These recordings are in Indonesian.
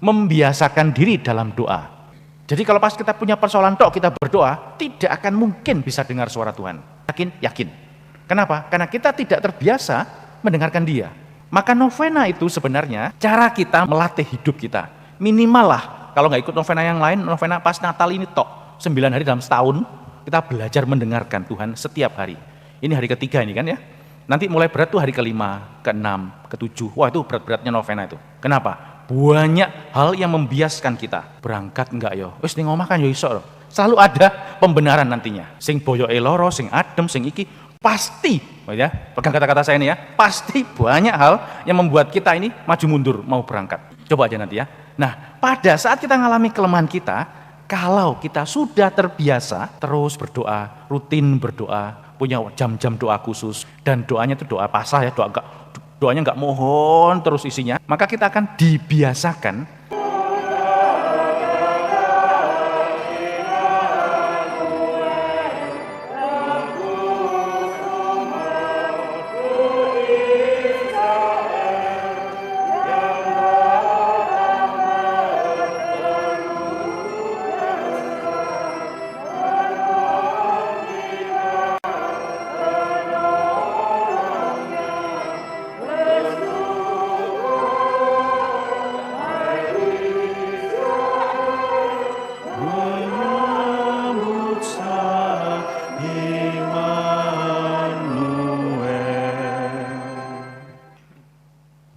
membiasakan diri dalam doa. Jadi kalau pas kita punya persoalan kita berdoa, tidak akan mungkin bisa dengar suara Tuhan. Yakin. Kenapa? Karena kita tidak terbiasa mendengarkan Dia. Maka novena itu sebenarnya cara kita melatih hidup kita. Minimal lah, kalau nggak ikut novena yang lain, novena pas Natal ini 9 hari dalam setahun, kita belajar mendengarkan Tuhan setiap hari. Ini hari ketiga ini kan ya. Nanti mulai berat tuh hari ke-5, ke-6, ke-7. Wah itu berat-beratnya novena itu. Kenapa? Banyak hal yang membiaskan kita. Berangkat enggak yo? Wis ning omah kan yo iso. Selalu ada pembenaran nantinya. Sing boyoke loro, sing adem, sing iki pasti, ya. Pegang kata-kata saya ini ya. Pasti banyak hal yang membuat kita ini maju mundur mau berangkat. Coba aja nanti ya. Nah, pada saat kita ngalami kelemahan kita, kalau kita sudah terbiasa terus berdoa, rutin berdoa, punya jam-jam doa khusus, dan doanya itu doa pasah ya, doanya nggak mohon terus isinya, maka kita akan dibiasakan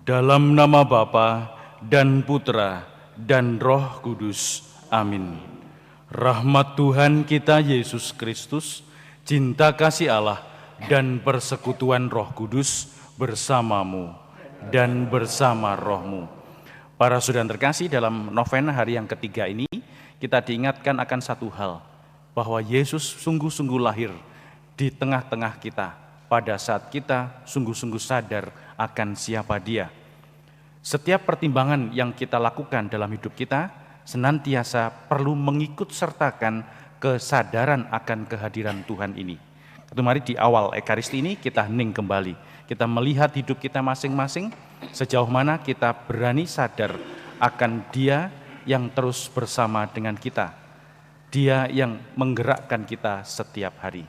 dalam nama Bapa dan Putra dan Roh Kudus. Amin. Rahmat Tuhan kita Yesus Kristus, cinta kasih Allah, dan persekutuan Roh Kudus bersamamu dan bersama rohmu. Para saudara terkasih, dalam novena hari yang ketiga ini, kita diingatkan akan satu hal, bahwa Yesus sungguh-sungguh lahir di tengah-tengah kita pada saat kita sungguh-sungguh sadar akan siapa Dia. Setiap pertimbangan yang kita lakukan dalam hidup kita senantiasa perlu mengikut sertakan kesadaran akan kehadiran Tuhan ini. Mari di awal Ekaristi ini kita hening kembali. Kita melihat hidup kita masing-masing, sejauh mana kita berani sadar akan Dia yang terus bersama dengan kita. Dia yang menggerakkan kita setiap hari.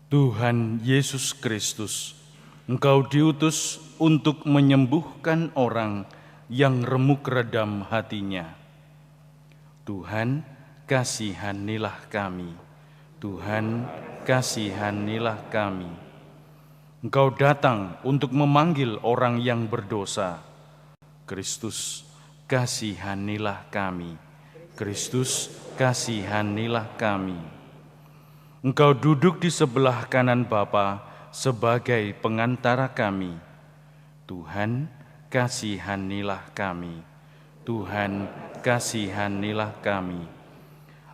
Tuhan Yesus Kristus, Engkau diutus untuk menyembuhkan orang yang remuk redam hatinya. Tuhan, kasihanilah kami. Tuhan, kasihanilah kami. Engkau datang untuk memanggil orang yang berdosa. Kristus, kasihanilah kami. Kristus, kasihanilah kami. Engkau duduk di sebelah kanan Bapa sebagai pengantara kami. Tuhan, kasihanilah kami. Tuhan, kasihanilah kami.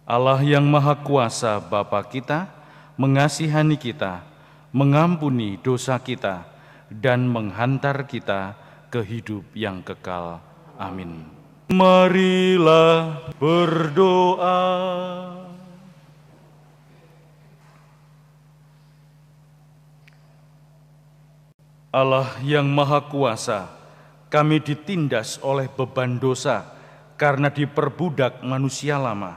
Allah yang Maha Kuasa Bapa kita, mengasihani kita, mengampuni dosa kita, dan menghantar kita ke hidup yang kekal. Amin. Marilah berdoa. Allah yang Maha Kuasa, kami ditindas oleh beban dosa karena diperbudak manusia lama.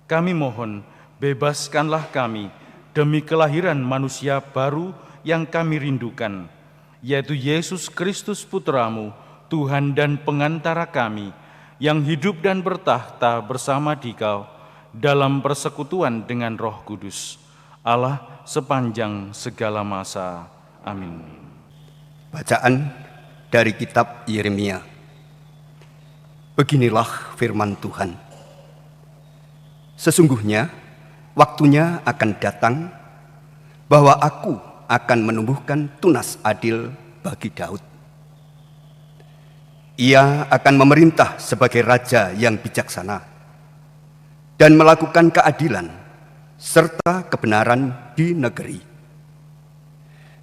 Kami mohon, bebaskanlah kami demi kelahiran manusia baru yang kami rindukan, yaitu Yesus Kristus Putra-Mu, Tuhan dan pengantara kami, yang hidup dan bertahta bersama Dikau dalam persekutuan dengan Roh Kudus, Allah sepanjang segala masa. Amin. Bacaan dari kitab Yeremia. Beginilah firman Tuhan. Sesungguhnya waktunya akan datang bahwa aku akan menumbuhkan tunas adil bagi Daud. Ia akan memerintah sebagai raja yang bijaksana dan melakukan keadilan serta kebenaran di negeri.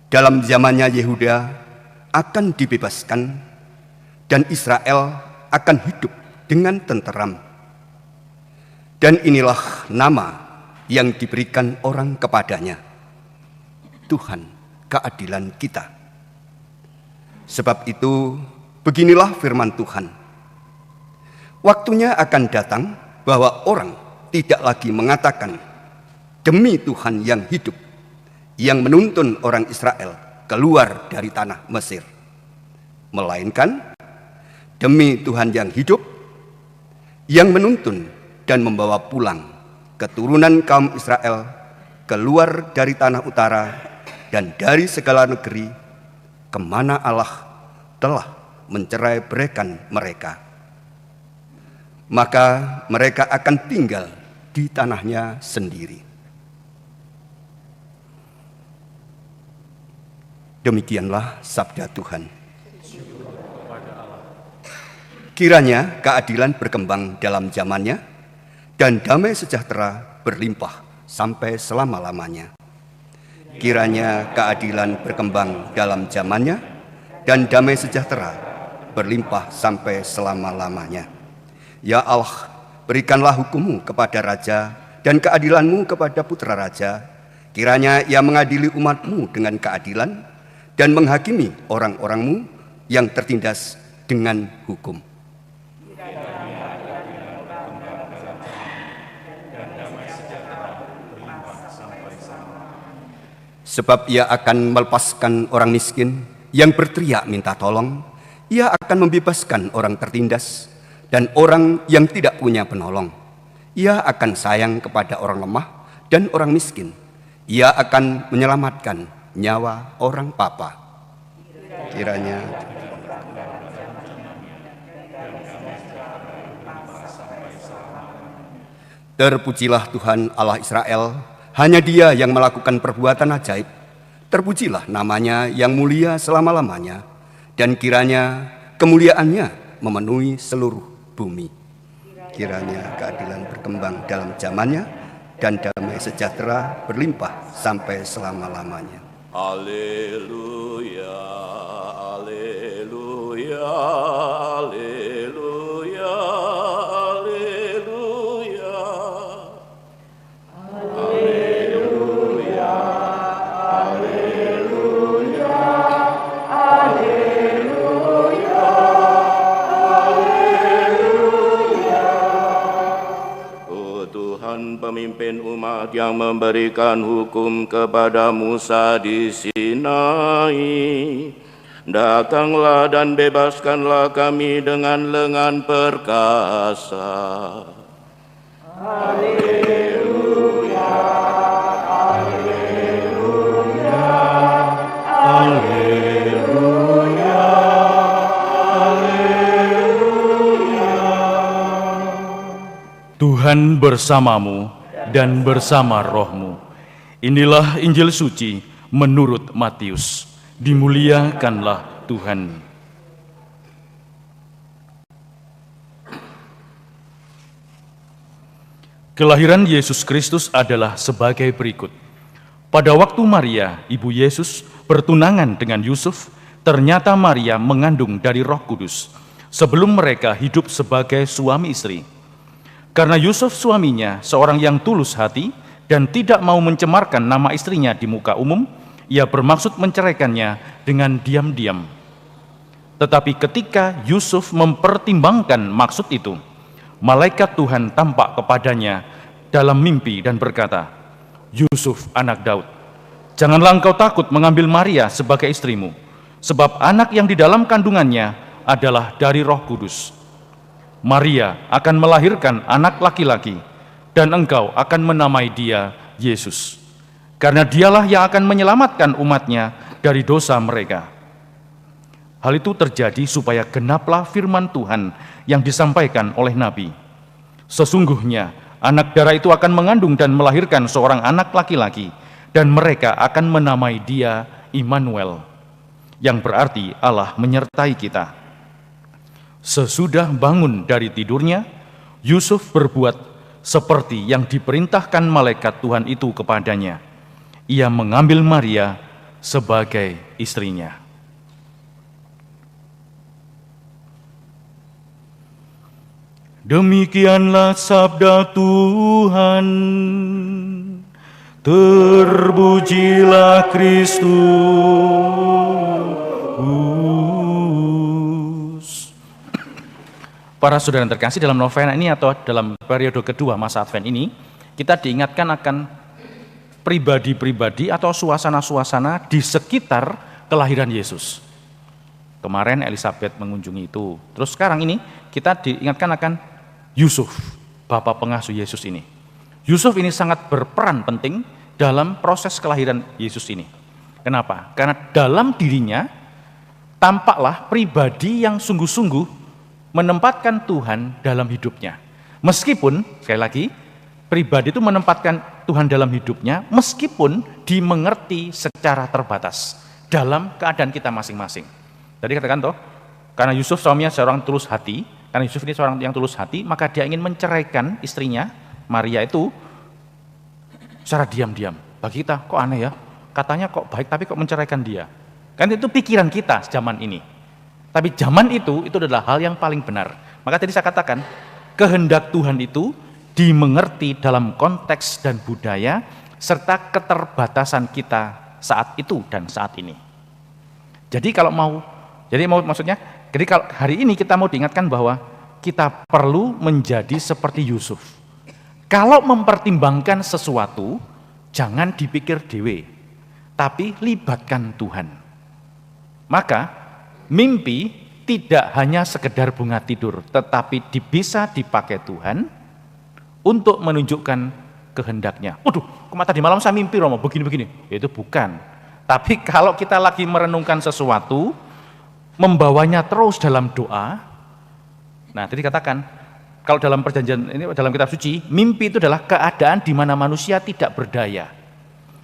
Dalam zamannya Yehuda akan dibebaskan dan Israel akan hidup dengan tenteram. Dan inilah nama yang diberikan orang kepadanya, Tuhan keadilan kita. Sebab itu Beginilah firman Tuhan. Waktunya akan datang bahwa orang tidak lagi mengatakan, demi Tuhan yang hidup, yang menuntun orang Israel keluar dari tanah Mesir. Melainkan, demi Tuhan yang hidup, yang menuntun dan membawa pulang keturunan kaum Israel keluar dari tanah utara dan dari segala negeri kemana Allah telah mencerai beraikan mereka. Maka mereka akan tinggal di tanahnya sendiri. Demikianlah sabda Tuhan. Kiranya keadilan berkembang dalam zamannya dan damai sejahtera berlimpah sampai selama-lamanya. Kiranya keadilan berkembang dalam zamannya dan damai sejahtera berlimpah sampai selama-lamanya. Ya Allah, berikanlah hukum-Mu kepada raja dan keadilan-Mu kepada putra raja. Kiranya ia mengadili umat-Mu dengan keadilan dan menghakimi orang-orang-Mu yang tertindas dengan hukum. Sebab ia akan melepaskan orang miskin yang berteriak minta tolong. Ia akan membebaskan orang tertindas dan orang yang tidak punya penolong. Ia akan sayang kepada orang lemah dan orang miskin. Ia akan menyelamatkan nyawa orang papa. Kiranya terpujilah Tuhan Allah Israel, hanya Dia yang melakukan perbuatan ajaib. Terpujilah namanya yang mulia selama-lamanya, dan kiranya kemuliaannya memenuhi seluruh bumi. Kiranya keadilan berkembang dalam zamannya, dan damai sejahtera berlimpah sampai selama-lamanya. Haleluya, haleluya, haleluya, haleluya. Haleluya, haleluya, haleluya, haleluya. Oh Tuhan, pemimpin umat yang memberikan hukum kepada Musa di Sinai, datanglah dan bebaskanlah kami dengan lengan perkasa. Haleluya, haleluya, haleluya, haleluya. Tuhan bersamamu dan bersama rohmu. Inilah Injil suci menurut Matius. Dimuliakanlah Tuhan. Kelahiran Yesus Kristus adalah sebagai berikut. Pada waktu Maria, ibu Yesus, bertunangan dengan Yusuf, ternyata Maria mengandung dari Roh Kudus sebelum mereka hidup sebagai suami istri. Karena Yusuf suaminya seorang yang tulus hati dan tidak mau mencemarkan nama istrinya di muka umum, ia bermaksud menceraikannya dengan diam-diam. Tetapi ketika Yusuf mempertimbangkan maksud itu, malaikat Tuhan tampak kepadanya dalam mimpi dan berkata, "Yusuf anak Daud, janganlah engkau takut mengambil Maria sebagai istrimu, sebab anak yang di dalam kandungannya adalah dari Roh Kudus. Maria akan melahirkan anak laki-laki, dan engkau akan menamai dia Yesus, karena dialah yang akan menyelamatkan umatnya dari dosa mereka." Hal itu terjadi supaya genaplah firman Tuhan yang disampaikan oleh Nabi. Sesungguhnya anak darah itu akan mengandung dan melahirkan seorang anak laki-laki, dan mereka akan menamai dia Immanuel, yang berarti Allah menyertai kita. Sesudah bangun dari tidurnya, Yusuf berbuat seperti yang diperintahkan malaikat Tuhan itu kepadanya. Ia mengambil Maria sebagai istrinya. Demikianlah sabda Tuhan. Terpujilah Kristus. Para saudara yang terkasih, dalam novena ini atau dalam periode kedua masa Advent ini, kita diingatkan akan pribadi-pribadi atau suasana-suasana di sekitar kelahiran Yesus. Kemarin Elizabeth mengunjungi itu. Terus sekarang ini kita diingatkan akan Yusuf, bapak pengasuh Yesus ini. Yusuf ini sangat berperan penting dalam proses kelahiran Yesus ini. Kenapa? Karena dalam dirinya tampaklah pribadi yang sungguh-sungguh menempatkan Tuhan dalam hidupnya. Meskipun, sekali lagi, pribadi itu menempatkan Tuhan dalam hidupnya, meskipun dimengerti secara terbatas dalam keadaan kita masing-masing. Tadi katakan toh, karena Yusuf suaminya seorang tulus hati, karena Yusuf ini seorang yang tulus hati, maka dia ingin menceraikan istrinya, Maria itu, secara diam-diam. Bagi kita, kok aneh ya? Katanya kok baik, tapi kok menceraikan dia? Kan itu pikiran kita zaman ini. Tapi zaman itu adalah hal yang paling benar. Maka tadi saya katakan, kehendak Tuhan itu dimengerti dalam konteks dan budaya, serta keterbatasan kita saat itu dan saat ini. Jadi kalau maksudnya, jadi kalau hari ini kita mau diingatkan bahwa kita perlu menjadi seperti Yusuf. Kalau mempertimbangkan sesuatu, jangan dipikir dewe, tapi libatkan Tuhan. Maka mimpi tidak hanya sekedar bunga tidur, tetapi bisa dipakai Tuhan untuk menunjukkan kehendaknya. Waduh, kemarin tadi malam saya mimpi Romo, begini-begini. Itu bukan. Tapi kalau kita lagi merenungkan sesuatu, membawanya terus dalam doa. Nah, tadi katakan, kalau dalam perjanjian ini, dalam kitab suci, mimpi itu adalah keadaan di mana manusia tidak berdaya.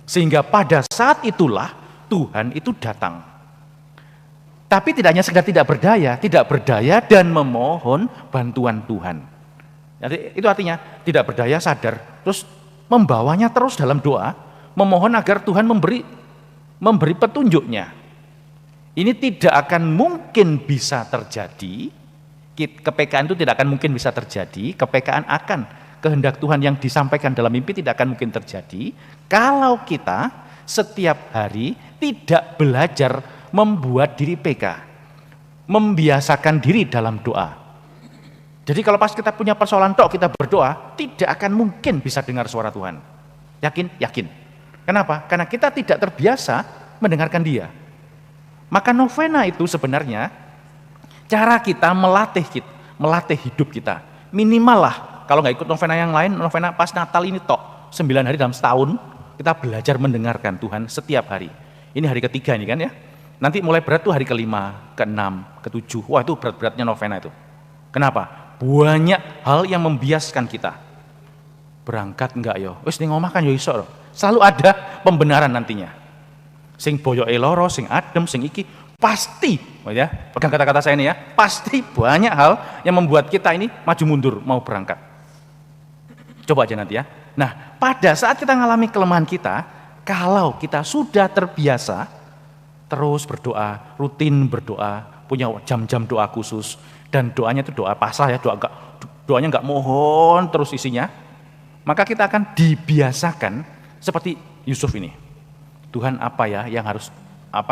Sehingga pada saat itulah Tuhan itu datang. Tapi tidak hanya sekedar tidak berdaya dan memohon bantuan Tuhan. Jadi itu artinya tidak berdaya sadar, terus membawanya terus dalam doa, memohon agar Tuhan memberi petunjuknya. Ini tidak akan mungkin bisa terjadi, kepekaan itu tidak akan mungkin bisa terjadi, kepekaan akan kehendak Tuhan yang disampaikan dalam mimpi tidak akan mungkin terjadi, kalau kita setiap hari tidak belajar membuat diri PK, membiasakan diri dalam doa. Jadi kalau pas kita punya persoalan kita berdoa, tidak akan mungkin bisa dengar suara Tuhan. Yakin. Kenapa? Karena kita tidak terbiasa mendengarkan Dia. Maka novena itu sebenarnya cara kita melatih hidup kita. Minimal lah, kalau nggak ikut novena yang lain, novena pas Natal ini 9 hari dalam setahun, kita belajar mendengarkan Tuhan setiap hari. Ini hari ketiga ini kan ya. Nanti mulai berat tuh hari ke-5, ke-6, ke-7. Wah, itu berat-beratnya novena itu. Kenapa? Banyak hal yang membiaskan kita. Berangkat enggak yo? Wis ning omah kan yo iso. Selalu ada pembenaran nantinya. Sing boyoke loro, sing adem, sing iki pasti, ya. Pegang kata-kata saya ini ya, pasti banyak hal yang membuat kita ini maju mundur mau berangkat. Coba aja nanti ya. Nah, pada saat kita mengalami kelemahan kita, kalau kita sudah terbiasa terus berdoa, rutin berdoa, punya jam-jam doa khusus, dan doanya itu doa pasrah ya, doanya enggak mohon terus isinya, maka kita akan dibiasakan seperti Yusuf ini. Tuhan apa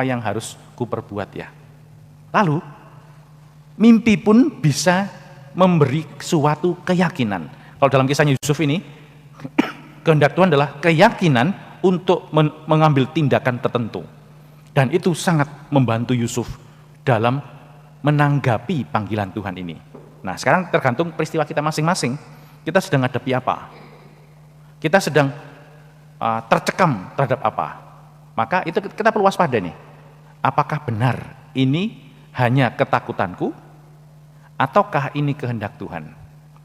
yang harus ku perbuat ya. Lalu mimpi pun bisa memberi suatu keyakinan. Kalau dalam kisahnya Yusuf ini, kehendak Tuhan adalah keyakinan untuk mengambil tindakan tertentu. Dan itu sangat membantu Yusuf dalam menanggapi panggilan Tuhan ini. Nah, sekarang tergantung peristiwa kita masing-masing. Kita sedang hadapi apa? Kita sedang tercekam terhadap apa? Maka itu kita perlu waspada nih. Apakah benar ini hanya ketakutanku? Ataukah ini kehendak Tuhan?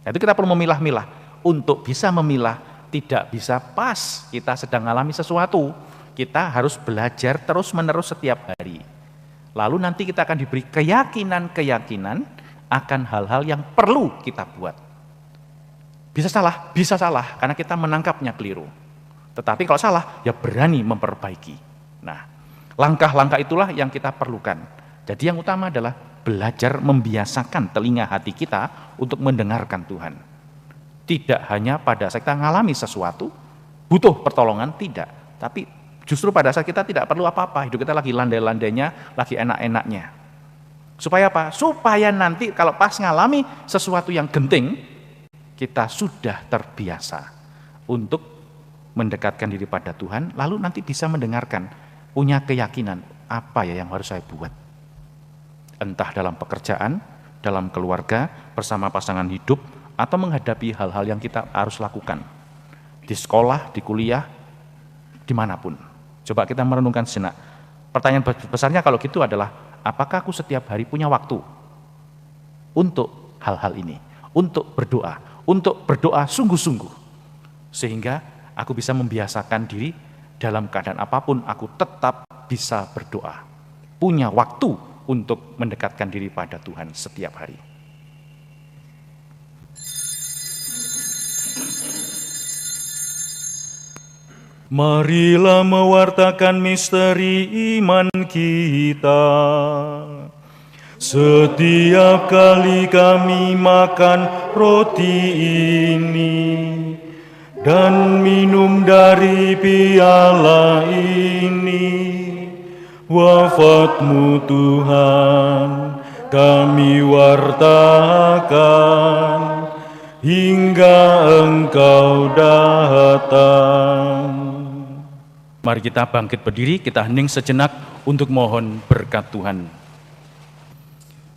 Nah, itu kita perlu memilah-milah. Untuk bisa memilah, tidak bisa pas kita sedang mengalami sesuatu. Kita harus belajar terus-menerus setiap hari. Lalu nanti kita akan diberi keyakinan-keyakinan akan hal-hal yang perlu kita buat. Bisa salah, karena kita menangkapnya keliru. Tetapi kalau salah, ya berani memperbaiki. Nah, langkah-langkah itulah yang kita perlukan. Jadi yang utama adalah belajar membiasakan telinga hati kita untuk mendengarkan Tuhan. Tidak hanya pada saat kita mengalami sesuatu, butuh pertolongan, tidak. Tapi justru pada saat kita tidak perlu apa-apa, hidup kita lagi landai-landainya, lagi enak-enaknya. Supaya apa? Supaya nanti kalau pas ngalami sesuatu yang genting, kita sudah terbiasa untuk mendekatkan diri pada Tuhan, lalu nanti bisa mendengarkan, punya keyakinan, apa ya yang harus saya buat. Entah dalam pekerjaan, dalam keluarga, bersama pasangan hidup, atau menghadapi hal-hal yang kita harus lakukan. Di sekolah, di kuliah, dimanapun. Coba kita merenungkan sejenak. Pertanyaan besarnya kalau gitu adalah, apakah aku setiap hari punya waktu untuk hal-hal ini, untuk berdoa sungguh-sungguh, sehingga aku bisa membiasakan diri dalam keadaan apapun aku tetap bisa berdoa, punya waktu untuk mendekatkan diri pada Tuhan setiap hari. Marilah mewartakan misteri iman kita. Setiap kali kami makan roti ini dan minum dari piala ini, wafat-Mu Tuhan kami wartakan hingga Engkau datang. Mari kita bangkit berdiri, kita hening sejenak untuk mohon berkat Tuhan.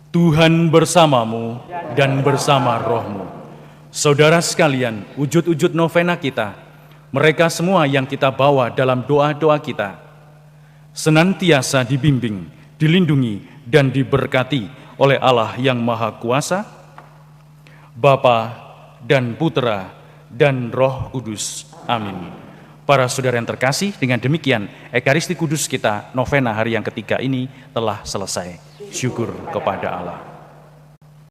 Tuhan bersamamu dan bersama rohmu. Saudara sekalian, wujud-wujud novena kita, mereka semua yang kita bawa dalam doa-doa kita, senantiasa dibimbing, dilindungi, dan diberkati oleh Allah yang Maha Kuasa, Bapa dan Putra dan Roh Kudus. Amin. Para saudara yang terkasih, dengan demikian Ekaristi Kudus kita novena hari yang ketiga ini telah selesai. Syukur kepada Allah.